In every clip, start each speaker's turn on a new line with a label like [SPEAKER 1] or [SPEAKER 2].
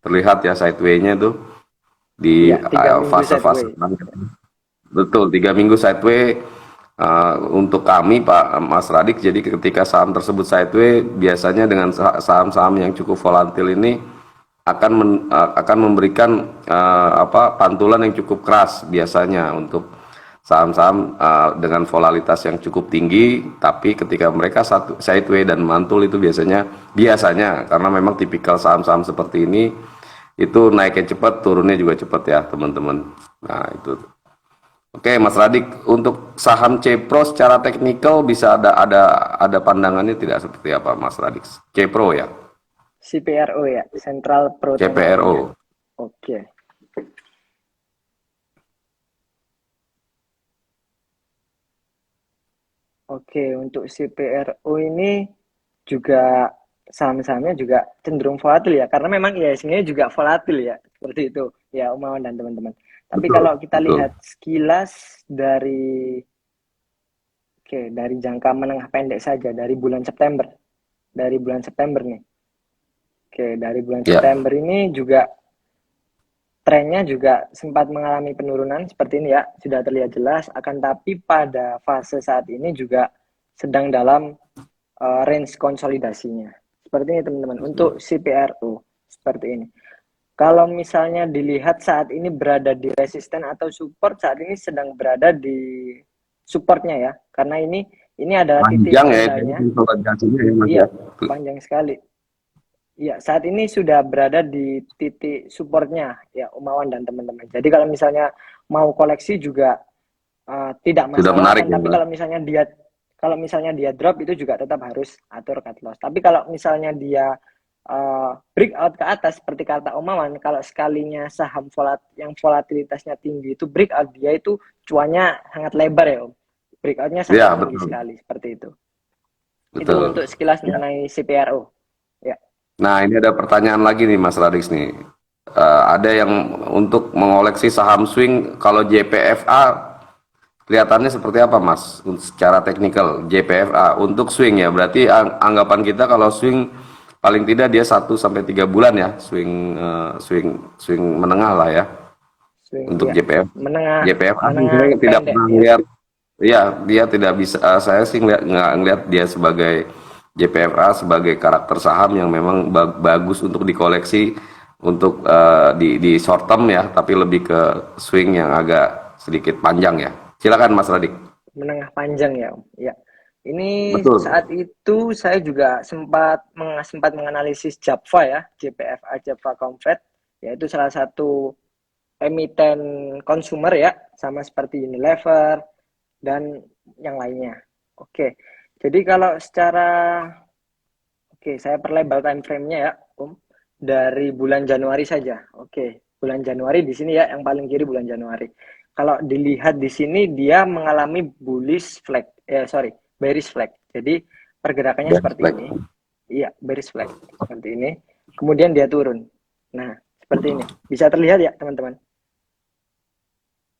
[SPEAKER 1] terlihat ya sideway-nya tuh di
[SPEAKER 2] Iya, 3 minggu
[SPEAKER 1] fase-fase.
[SPEAKER 2] sideway.
[SPEAKER 1] Betul, 3 minggu sideway untuk kami Pak Mas Radik. Jadi ketika saham tersebut sideway, biasanya dengan saham-saham yang cukup volatil ini akan memberikan apa pantulan yang cukup keras biasanya untuk saham-saham dengan volatilitas yang cukup tinggi. Tapi ketika mereka satu sideway dan mantul itu biasanya karena memang tipikal saham-saham seperti ini itu naiknya cepat, turunnya juga cepat ya teman-teman. Nah itu. Oke, Mas Radik, untuk saham Cepro secara teknikal bisa ada pandangannya tidak seperti apa, Mas Radik? Cepro ya,
[SPEAKER 2] CPRO ya, Central Protein
[SPEAKER 1] CPRO.
[SPEAKER 2] ya. Oke. Oke, untuk CPRO ini juga saham-sahamnya juga cenderung volatil ya, karena memang IHSG-nya juga volatil ya, seperti itu ya, Umawan dan teman-teman. Tapi
[SPEAKER 1] Betul,
[SPEAKER 2] kalau kita
[SPEAKER 1] betul.
[SPEAKER 2] lihat sekilas dari jangka menengah pendek saja dari bulan September nih. Oke, dari bulan
[SPEAKER 1] Ya,
[SPEAKER 2] September ini juga trennya juga sempat mengalami penurunan seperti ini ya, sudah terlihat jelas. Akan tapi pada fase saat ini juga sedang dalam range konsolidasinya. Seperti ini teman-teman. Untuk CPRU seperti ini. Kalau misalnya dilihat saat ini berada di resisten atau support, saat ini sedang berada di supportnya ya. Karena ini adalah titik
[SPEAKER 1] panjang ya ini
[SPEAKER 2] merendahnya.
[SPEAKER 1] konsolidasinya ya, Mas
[SPEAKER 2] Iya,
[SPEAKER 1] ya.
[SPEAKER 2] panjang sekali. Iya, saat ini sudah berada di titik supportnya ya, Umawan dan teman-teman. Jadi kalau misalnya mau koleksi juga tidak
[SPEAKER 1] Sudah
[SPEAKER 2] masalah,
[SPEAKER 1] menarik
[SPEAKER 2] akan
[SPEAKER 1] ya,
[SPEAKER 2] tapi
[SPEAKER 1] Mas.
[SPEAKER 2] kalau misalnya dia drop itu juga tetap harus atur cut loss. Tapi kalau misalnya dia breakout ke atas seperti kata Omawan, kalau sekalinya saham yang volatilitasnya tinggi itu breakout, dia itu cuannya sangat lebar ya Om. Breakoutnya sangat
[SPEAKER 1] Ya,
[SPEAKER 2] tinggi
[SPEAKER 1] betul.
[SPEAKER 2] sekali seperti itu. Itu
[SPEAKER 1] Betul.
[SPEAKER 2] untuk sekilas
[SPEAKER 1] Ya.
[SPEAKER 2] mengenai CPRO. Ya,
[SPEAKER 1] Nah, ini ada pertanyaan lagi nih, Mas Radix nih. Ada yang untuk mengoleksi saham swing kalau JPFA kelihatannya seperti apa, Mas? Secara teknikal, JPFA untuk swing ya. Berarti anggapan kita kalau swing paling tidak dia 1 sampai 3 bulan ya, swing swing menengah lah ya
[SPEAKER 2] swing
[SPEAKER 1] untuk
[SPEAKER 2] ya,
[SPEAKER 1] JPF.
[SPEAKER 2] menengah
[SPEAKER 1] JPFA sih
[SPEAKER 2] menengah
[SPEAKER 1] saya tidak
[SPEAKER 2] pendek
[SPEAKER 1] pernah
[SPEAKER 2] ya.
[SPEAKER 1] lihat. Iya, dia tidak bisa. Saya sih nggak ngelihat dia sebagai JPFA sebagai karakter saham yang memang bagus untuk dikoleksi untuk di short term ya, tapi lebih ke swing yang agak sedikit panjang ya. Silakan Mas Radik.
[SPEAKER 2] Menengah panjang ya Om. Ya. Ini
[SPEAKER 1] Betul.
[SPEAKER 2] saat itu saya juga sempat menganalisis JAPFA ya, JPFA Java Convert, yaitu salah satu emiten konsumer ya, sama seperti Unilever dan yang lainnya. Oke. Jadi kalau saya perlebar time frame-nya ya, Om. Dari bulan Januari saja. Oke, bulan Januari di sini ya, yang paling kiri bulan Januari. Kalau dilihat di sini dia mengalami bearish flag. Jadi pergerakannya
[SPEAKER 1] Best
[SPEAKER 2] seperti
[SPEAKER 1] flag.
[SPEAKER 2] ini. Iya, bearish flag seperti ini. Kemudian dia turun. Nah, seperti ini. Bisa terlihat ya, teman-teman?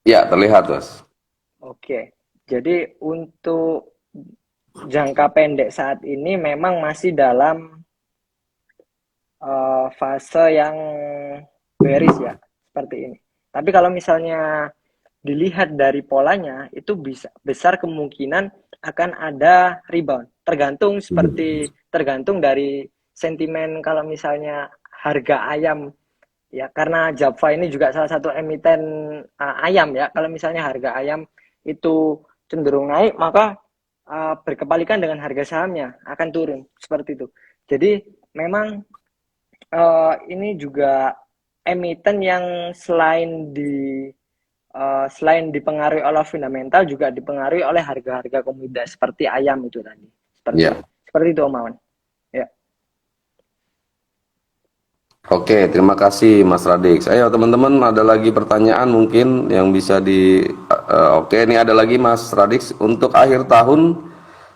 [SPEAKER 1] Ya, terlihat, Mas.
[SPEAKER 2] Oke. Jadi untuk jangka pendek saat ini memang masih dalam fase yang bearish ya, seperti ini. Tapi kalau misalnya dilihat dari polanya, itu bisa besar kemungkinan akan ada rebound. Tergantung dari sentimen kalau misalnya harga ayam ya, karena Java ini juga salah satu emiten ayam ya. Kalau misalnya harga ayam itu cenderung naik, maka berkepalikan dengan harga sahamnya akan turun seperti itu. Jadi memang ini juga emiten yang selain dipengaruhi oleh fundamental juga dipengaruhi oleh harga-harga komoditas seperti ayam itu tadi.
[SPEAKER 1] Ya.
[SPEAKER 2] Seperti itu Om Awan. Ya.
[SPEAKER 1] Oke, terima kasih Mas Radix. Ayo teman-teman, ada lagi pertanyaan mungkin yang bisa oke, ini ada lagi Mas Radix. Untuk akhir tahun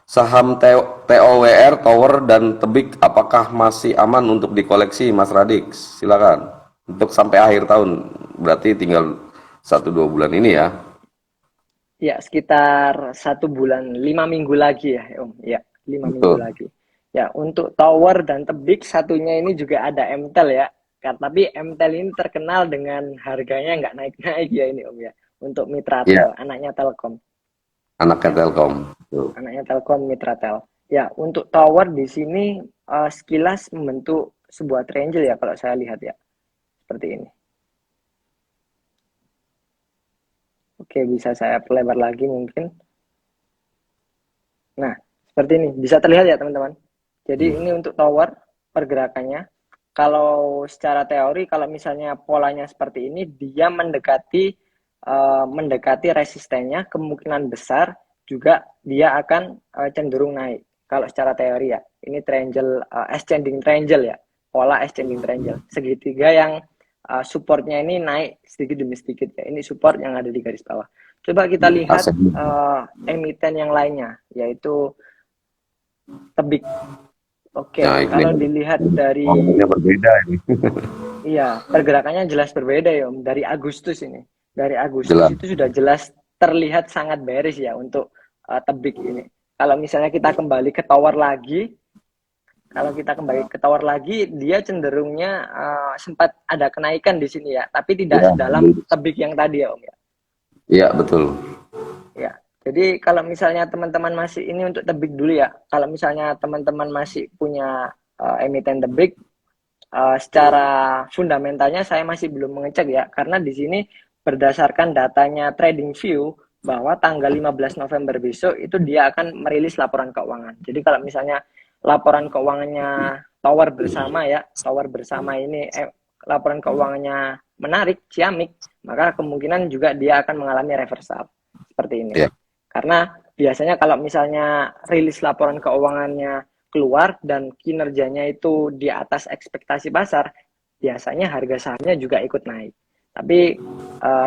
[SPEAKER 1] saham TOWR, Tower dan Tebik apakah masih aman untuk dikoleksi Mas Radix? Silakan. Untuk sampai akhir tahun, berarti tinggal 1 2 bulan ini ya.
[SPEAKER 2] Ya, sekitar 1 bulan, 5 minggu lagi ya, Om. Ya, 5 minggu
[SPEAKER 1] Betul.
[SPEAKER 2] lagi. Ya, untuk tower dan tebik satunya ini juga ada MTEL ya. Tapi MTEL ini terkenal dengan harganya nggak naik-naik ya ini Om ya. Untuk
[SPEAKER 1] Ya,
[SPEAKER 2] Mitratel, anaknya Telkom.
[SPEAKER 1] anaknya
[SPEAKER 2] Ya,
[SPEAKER 1] Telkom. Tuh.
[SPEAKER 2] anaknya Telkom Mitratel. Ya, untuk tower di sini sekilas membentuk sebuah triangle ya kalau saya lihat ya. Seperti ini. Oke, bisa saya perlebar lagi mungkin. Nah, seperti ini. Bisa terlihat ya teman-teman. Jadi ini untuk tower pergerakannya. Kalau secara teori, kalau misalnya polanya seperti ini, dia mendekati resistennya, kemungkinan besar juga dia akan cenderung naik. Kalau secara teori ya, ini triangle ascending triangle ya, pola ascending triangle, segitiga yang supportnya ini naik sedikit demi sedikit ya. Ini support yang ada di garis bawah. Coba kita lihat
[SPEAKER 1] Aset.
[SPEAKER 2] emiten yang lainnya, yaitu tebik. Oke,
[SPEAKER 1] Nah, ini
[SPEAKER 2] kalau dilihat dari
[SPEAKER 1] warnanya berbeda ini.
[SPEAKER 2] iya, pergerakannya jelas berbeda ya Om. Dari Agustus ini. Dari Agustus
[SPEAKER 1] Jelas.
[SPEAKER 2] itu sudah jelas terlihat sangat bearish ya untuk tebik ini. Kalau misalnya kita kembali ke tower lagi, dia cenderungnya sempat ada kenaikan di sini ya, tapi tidak
[SPEAKER 1] Ya,
[SPEAKER 2] sedalam tebik yang tadi ya Om ya.
[SPEAKER 1] iya betul.
[SPEAKER 2] Ya. Jadi kalau misalnya teman-teman masih ini untuk tebik dulu ya. Kalau misalnya teman-teman masih punya emiten tebik, secara fundamentalnya saya masih belum mengecek ya, karena di sini berdasarkan datanya TradingView bahwa tanggal 15 November besok itu dia akan merilis laporan keuangan. Jadi kalau misalnya laporan keuangannya Tower bersama ini laporan keuangannya menarik, ciamik, maka kemungkinan juga dia akan mengalami reversal seperti ini.
[SPEAKER 1] Ya.
[SPEAKER 2] Karena biasanya kalau misalnya rilis laporan keuangannya keluar dan kinerjanya itu di atas ekspektasi pasar, biasanya harga sahamnya juga ikut naik. Tapi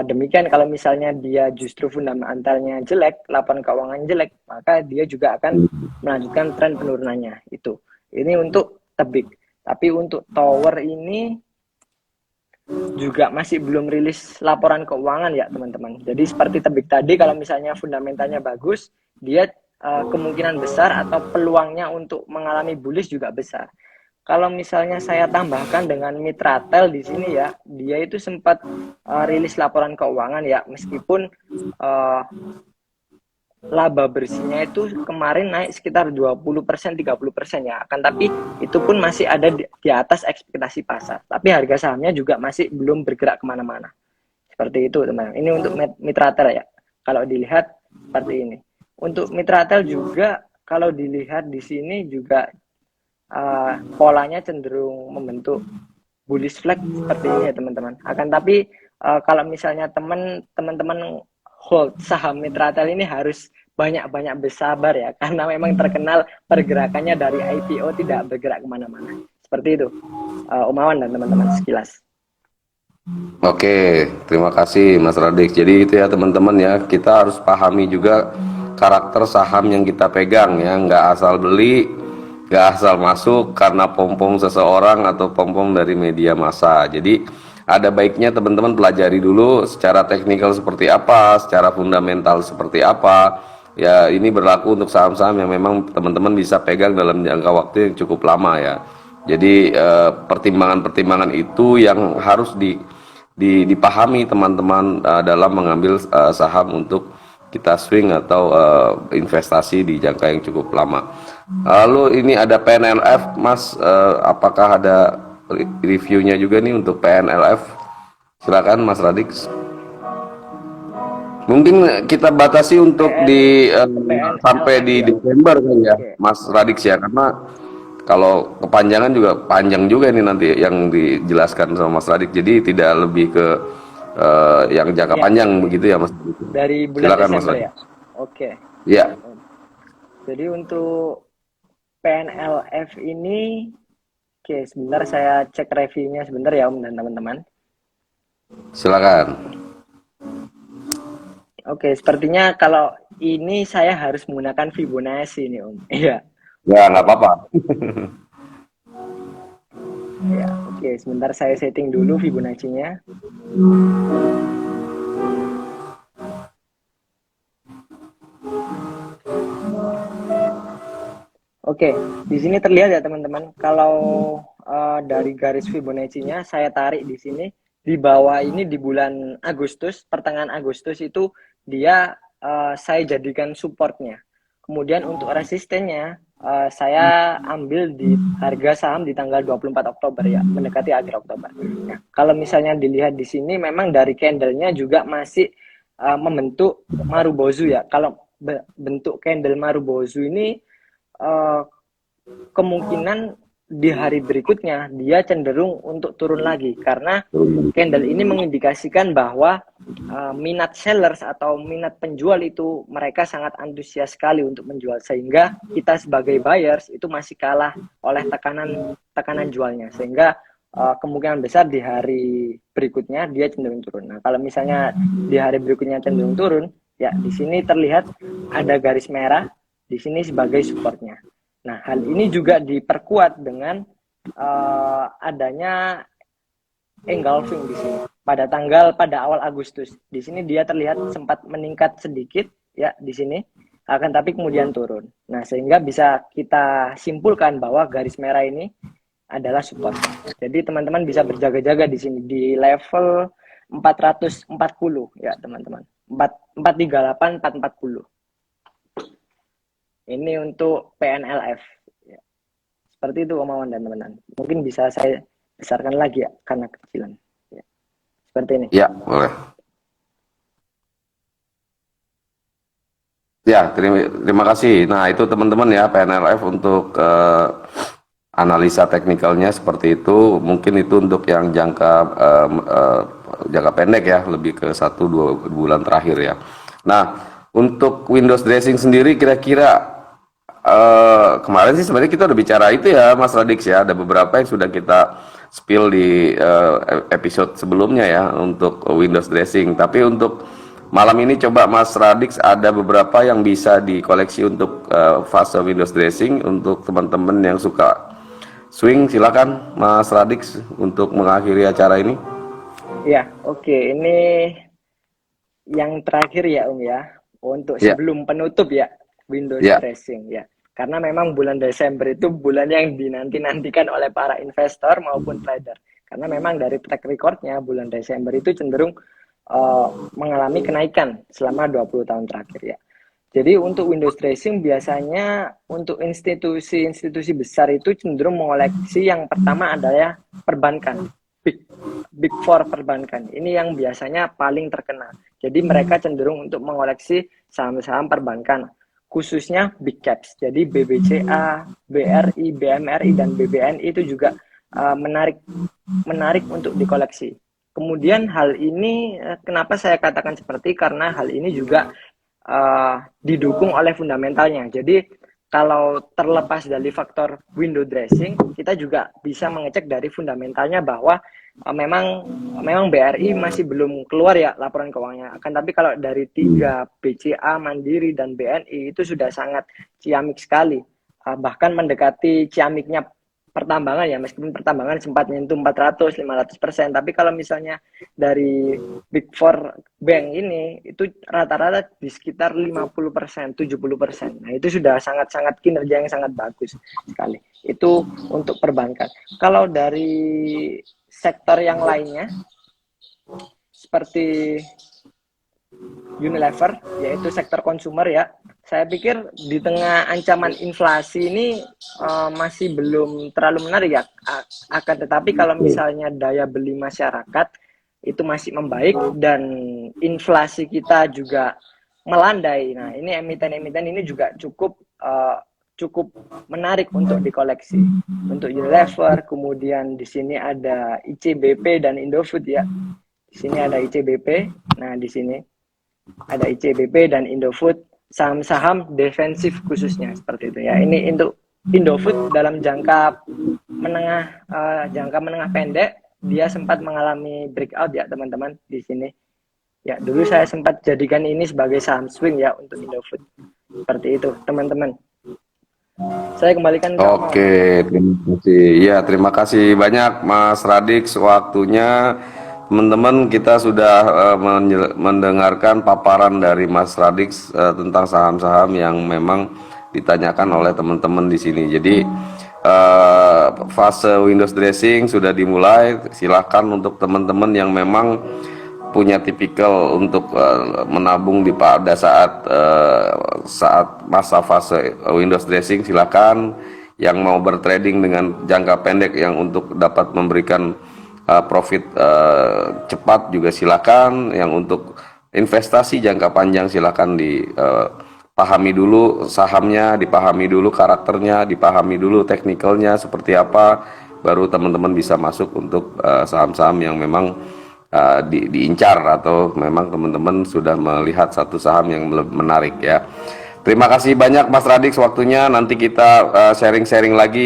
[SPEAKER 2] demikian kalau misalnya dia justru fundamentalnya jelek, laporan keuangan jelek, maka dia juga akan melanjutkan tren penurunannya. Itu. Ini untuk tebik. Tapi untuk tower ini juga masih belum rilis laporan keuangan ya teman-teman. Jadi seperti tebik tadi, kalau misalnya fundamentalnya bagus, dia kemungkinan besar atau peluangnya untuk mengalami bullish juga besar. Kalau misalnya saya tambahkan dengan Mitratel di sini ya, dia itu sempat rilis laporan keuangan ya, meskipun laba bersihnya itu kemarin naik sekitar 20%, 30% ya. Akan tapi itu pun masih ada di atas ekspektasi pasar. Tapi harga sahamnya juga masih belum bergerak kemana-mana. Seperti itu teman-teman. Ini untuk Mitratel ya. Kalau dilihat seperti ini. Untuk Mitratel juga kalau dilihat di sini juga polanya cenderung membentuk bullish flag seperti ini ya teman-teman. Akan tapi kalau misalnya teman-teman hold saham Mitratel ini harus banyak-banyak bersabar ya, karena memang terkenal pergerakannya dari IPO tidak bergerak kemana-mana. Seperti itu, Om Awan dan teman-teman sekilas.
[SPEAKER 1] Oke, terima kasih Mas Radik. Jadi itu ya teman-teman ya, kita harus pahami juga karakter saham yang kita pegang ya, nggak asal beli, nggak asal masuk karena pom-pom seseorang atau pom-pom dari media massa. Jadi ada baiknya teman-teman pelajari dulu secara teknikal seperti apa, secara fundamental seperti apa. Ya ini berlaku untuk saham-saham yang memang teman-teman bisa pegang dalam jangka waktu yang cukup lama ya. Jadi pertimbangan-pertimbangan itu yang harus dipahami teman-teman dalam mengambil saham untuk kita swing atau investasi di jangka yang cukup lama. Lalu ini ada PNLF, Mas, apakah ada reviewnya juga nih untuk PNLF? Silakan Mas Radix. Mungkin kita batasi untuk sampai di
[SPEAKER 2] PNLF ya.
[SPEAKER 1] Desember kan ya,
[SPEAKER 2] Oke.
[SPEAKER 1] Mas Radix ya, karena kalau kepanjangan juga panjang juga ini nanti yang dijelaskan sama Mas Radix. Jadi tidak lebih ke yang jangka
[SPEAKER 2] Ya,
[SPEAKER 1] panjang
[SPEAKER 2] oke.
[SPEAKER 1] begitu ya Mas.
[SPEAKER 2] Dari bulan
[SPEAKER 1] Silakan Mas
[SPEAKER 2] Desember
[SPEAKER 1] Radix.
[SPEAKER 2] ya. Oke.
[SPEAKER 1] Iya,
[SPEAKER 2] Jadi untuk PNLF ini, oke, sebentar saya cek reviewnya sebentar ya Om dan teman-teman.
[SPEAKER 1] silakan.
[SPEAKER 2] Oke, sepertinya kalau ini saya harus menggunakan Fibonacci nih Om. Iya.
[SPEAKER 1] Ya nggak apa-apa.
[SPEAKER 2] Ya, oke, sebentar saya setting dulu Fibonacci-nya. Oke, di sini terlihat ya teman-teman, kalau dari garis Fibonacci-nya saya tarik di sini. Di bawah ini di bulan Agustus, pertengahan Agustus itu dia saya jadikan supportnya. Kemudian untuk resistennya saya ambil di harga saham di tanggal 24 Oktober ya, mendekati akhir Oktober. Nah, kalau misalnya dilihat di sini memang dari candle-nya juga masih membentuk Marubozu ya. Kalau bentuk candle Marubozu ini kemungkinan di hari berikutnya dia cenderung untuk turun lagi karena candle ini mengindikasikan bahwa minat sellers atau minat penjual itu mereka sangat antusias sekali untuk menjual, sehingga kita sebagai buyers itu masih kalah oleh tekanan jualnya, sehingga kemungkinan besar di hari berikutnya dia cenderung turun. Nah, kalau misalnya di hari berikutnya cenderung turun, ya di sini terlihat ada garis merah di sini sebagai supportnya. Nah, hal ini juga diperkuat dengan adanya engulfing di sini pada awal Agustus. Di sini dia terlihat sempat meningkat sedikit ya di sini, akan tapi kemudian turun. Nah, sehingga bisa kita simpulkan bahwa garis merah ini adalah support. Jadi teman-teman bisa berjaga-jaga di sini di level 440 ya teman-teman. 438 440. Ini untuk PNLF. Ya. Seperti itu Om Awan dan teman-teman. Mungkin bisa saya besarkan lagi ya, karena kecilan. Ya. Seperti ini.
[SPEAKER 1] Ya, boleh. Ya, terima kasih. Nah, itu teman-teman ya, PNLF untuk analisa teknikalnya seperti itu. Mungkin itu untuk yang jangka pendek ya, lebih ke 1-2 bulan terakhir ya. Nah, untuk Windows dressing sendiri kira-kira kemarin sih sebenarnya kita udah bicara itu ya Mas Radix ya, ada beberapa yang sudah kita spill di episode sebelumnya ya untuk Windows dressing, tapi untuk malam ini coba Mas Radix ada beberapa yang bisa dikoleksi untuk fase Windows dressing untuk teman-teman yang suka swing. Silakan Mas Radix untuk mengakhiri acara ini.
[SPEAKER 2] Ya, oke. Ini yang terakhir ya Om ya, untuk sebelum penutup ya Windows dressing ya. Karena memang bulan Desember itu bulan yang dinanti-nantikan oleh para investor maupun trader. Karena memang dari track recordnya bulan Desember itu cenderung mengalami kenaikan selama 20 tahun terakhir ya. Jadi untuk Windows dressing biasanya untuk institusi-institusi besar itu cenderung mengoleksi yang pertama adalah perbankan. Big Four perbankan. Ini yang biasanya paling terkenal. Jadi mereka cenderung untuk mengoleksi saham-saham perbankan, khususnya big caps. Jadi BBCA, BRI, BMRI, dan BBNI itu juga menarik untuk dikoleksi. Kemudian hal ini kenapa saya katakan seperti, karena hal ini juga didukung oleh fundamentalnya. Jadi kalau terlepas dari faktor window dressing, kita juga bisa mengecek dari fundamentalnya bahwa memang BRI masih belum keluar ya laporan keuangannya. Akan tapi kalau dari 3 BCA, Mandiri, dan BNI itu sudah sangat ciamik sekali. Bahkan mendekati ciamiknya pertambangan ya, meskipun pertambangan sempat menyentuh 400-500%, tapi kalau misalnya dari Big Four Bank ini itu rata-rata di sekitar 50%, 70%. Nah, itu sudah sangat-sangat kinerja yang sangat bagus sekali. Itu untuk perbankan. Kalau dari sektor yang lainnya seperti Unilever, yaitu sektor konsumer ya, saya pikir di tengah ancaman inflasi ini masih belum terlalu menarik ya. Akan tetapi kalau misalnya daya beli masyarakat itu masih membaik dan inflasi kita juga melandai, nah ini emiten-emiten ini juga cukup menarik untuk dikoleksi. Untuk Unilever, kemudian di sini ada ICBP dan Indofood ya. Di sini ada ICBP, nah di sini ada ICBP dan Indofood, saham-saham defensif khususnya seperti itu ya. Ini untuk Indofood dalam jangka menengah pendek dia sempat mengalami breakout ya teman-teman di sini. Ya, dulu saya sempat jadikan ini sebagai saham swing ya untuk Indofood. Seperti itu, teman-teman. Saya kembalikan ke
[SPEAKER 1] Oke, terima kasih. Ya, terima kasih banyak Mas Radix waktunya. Teman-teman, kita sudah mendengarkan paparan dari Mas Radix tentang saham-saham yang memang ditanyakan oleh teman-teman di sini. Jadi fase windows dressing sudah dimulai. Silakan untuk teman-teman yang memang punya tipikal untuk menabung di pada saat masa fase windows dressing, silakan. Yang mau bertrading dengan jangka pendek yang untuk dapat memberikan profit cepat juga silakan. Yang untuk investasi jangka panjang silakan dipahami dulu sahamnya, dipahami dulu karakternya, dipahami dulu teknikalnya seperti apa, baru teman-teman bisa masuk untuk saham-saham yang memang diincar atau memang teman-teman sudah melihat satu saham yang menarik ya. Terima kasih banyak Mas Radix waktunya. Nanti kita sharing-sharing lagi